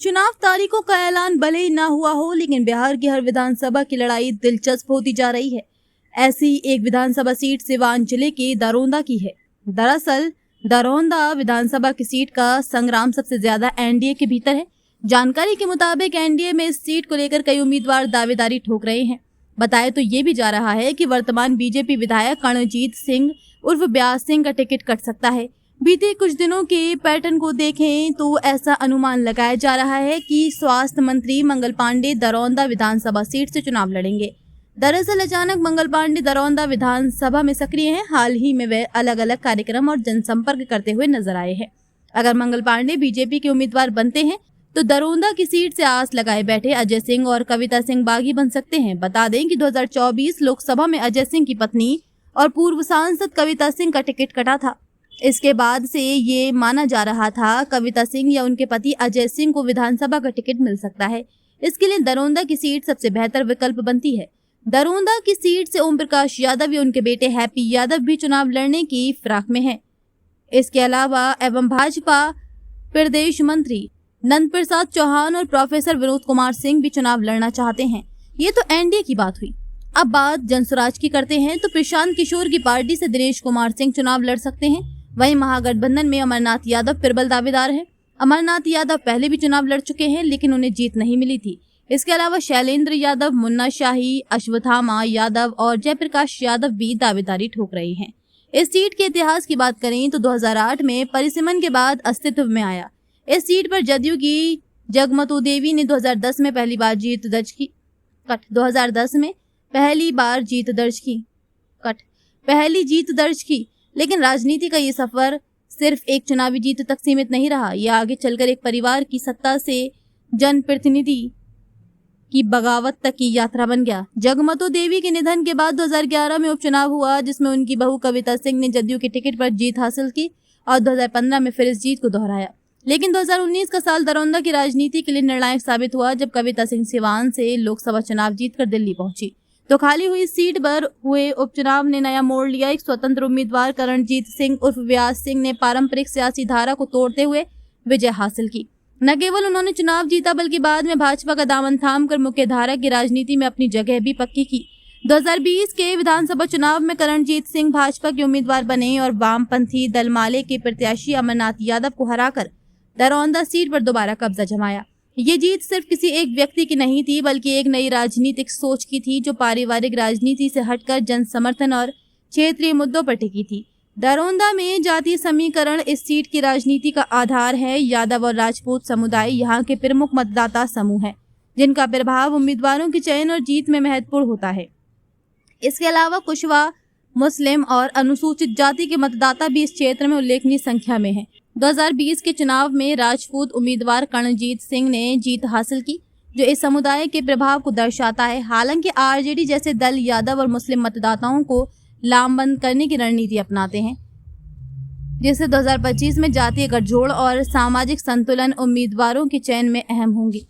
चुनाव तारीखों का ऐलान भले ही ना हुआ हो, लेकिन बिहार की हर विधानसभा की लड़ाई दिलचस्प होती जा रही है। ऐसी एक विधानसभा सीट सिवान जिले के दरौंदा की है। दरअसल दरौंदा विधानसभा की सीट का संग्राम सबसे ज्यादा एनडीए के भीतर है। जानकारी के मुताबिक एनडीए में इस सीट को लेकर कई उम्मीदवार दावेदारी ठोक रहे हैं। बताया तो ये भी जा रहा है कि वर्तमान बीजेपी विधायक कर्णजीत सिंह उर्फ ब्यास सिंह का टिकट कट सकता है। बीते कुछ दिनों के पैटर्न को देखें तो ऐसा अनुमान लगाया जा रहा है कि स्वास्थ्य मंत्री मंगल पांडे दरौंदा विधानसभा सीट से चुनाव लड़ेंगे। दरअसल अचानक मंगल पांडे दरौंदा विधानसभा में सक्रिय हैं। हाल ही में वे अलग अलग कार्यक्रम और जनसंपर्क करते हुए नजर आए हैं। अगर मंगल पांडे बीजेपी के उम्मीदवार बनते हैं तो दरौंदा की सीट से आस लगाए बैठे अजय सिंह और कविता सिंह बागी बन सकते हैं। बता दें कि 2024 लोकसभा में अजय सिंह की पत्नी और पूर्व सांसद कविता सिंह का टिकट कटा था। इसके बाद से ये माना जा रहा था कविता सिंह या उनके पति अजय सिंह को विधानसभा का टिकट मिल सकता है। इसके लिए दरौंदा की सीट सबसे बेहतर विकल्प बनती है। दरौंदा की सीट से ओम प्रकाश यादव या उनके बेटे हैप्पी यादव भी चुनाव लड़ने की फिराक में हैं। इसके अलावा एवं भाजपा प्रदेश मंत्री नंद प्रसाद चौहान और प्रोफेसर विनोद कुमार सिंह भी चुनाव लड़ना चाहते हैं। ये तो एनडीए की बात हुई। अब बात जनसुराज की करते हैं तो प्रशांत किशोर की पार्टी से दिनेश कुमार सिंह चुनाव लड़ सकते हैं। वहीं महागठबंधन में अमरनाथ यादव प्रबल दावेदार है। अमरनाथ यादव पहले भी चुनाव लड़ चुके हैं, लेकिन उन्हें जीत नहीं मिली थी। इसके अलावा शैलेंद्र यादव, मुन्ना शाही, अश्वत्थामा यादव और जयप्रकाश यादव भी दावेदारी ठोक रहे हैं। इस सीट के इतिहास की बात करें तो 2008 में परिसीमन के बाद अस्तित्व में आया। इस सीट पर जदयू की जगमतु देवी ने 2010 में पहली बार जीत दर्ज की। 2010 में पहली जीत दर्ज की, लेकिन राजनीति का ये सफर सिर्फ एक चुनावी जीत तक सीमित नहीं रहा। यह आगे चलकर एक परिवार की सत्ता से जनप्रतिनिधि की बगावत तक की यात्रा बन गया। जगमतु देवी के निधन के बाद 2011 में उपचुनाव हुआ, जिसमें उनकी बहू कविता सिंह ने जदयू के टिकट पर जीत हासिल की और 2015 में फिर इस जीत को दोहराया। लेकिन 2019 का साल दरौंदा की राजनीति के लिए निर्णायक साबित हुआ, जब कविता सिंह सिवान से लोकसभा चुनाव जीतकर दिल्ली पहुंची। तो खाली हुई सीट पर हुए उपचुनाव ने नया मोड़ लिया। एक स्वतंत्र उम्मीदवार कर्णजीत सिंह उर्फ व्यास सिंह ने पारंपरिक सियासी धारा को तोड़ते हुए विजय हासिल की। न केवल उन्होंने चुनाव जीता, बल्कि बाद में भाजपा का दामन थामकर मुख्य धारा की राजनीति में अपनी जगह भी पक्की की। 2020 के विधानसभा चुनाव में कर्णजीत सिंह भाजपा के उम्मीदवार बने और वामपंथी दल माले के प्रत्याशी अमरनाथ यादव को हराकर दरौंदा सीट पर दोबारा कब्जा जमाया। ये जीत सिर्फ किसी एक व्यक्ति की नहीं थी, बल्कि एक नई राजनीतिक सोच की थी, जो पारिवारिक राजनीति से हटकर जन समर्थन और क्षेत्रीय मुद्दों पर टिकी थी। दरौंदा में जातीय समीकरण इस सीट की राजनीति का आधार है। यादव और राजपूत समुदाय यहाँ के प्रमुख मतदाता समूह है, जिनका प्रभाव उम्मीदवारों के चयन और जीत में महत्वपूर्ण होता है। इसके अलावा कुशवा, मुस्लिम और अनुसूचित जाति के मतदाता भी इस क्षेत्र में उल्लेखनीय संख्या में हैं। 2020 के चुनाव में राजपूत उम्मीदवार कर्णजीत सिंह ने जीत हासिल की, जो इस समुदाय के प्रभाव को दर्शाता है। हालांकि आरजेडी जैसे दल यादव और मुस्लिम मतदाताओं को लामबंद करने की रणनीति अपनाते हैं, जिससे 2025 में जातीय गठजोड़ और सामाजिक संतुलन उम्मीदवारों के चयन में अहम होंगी।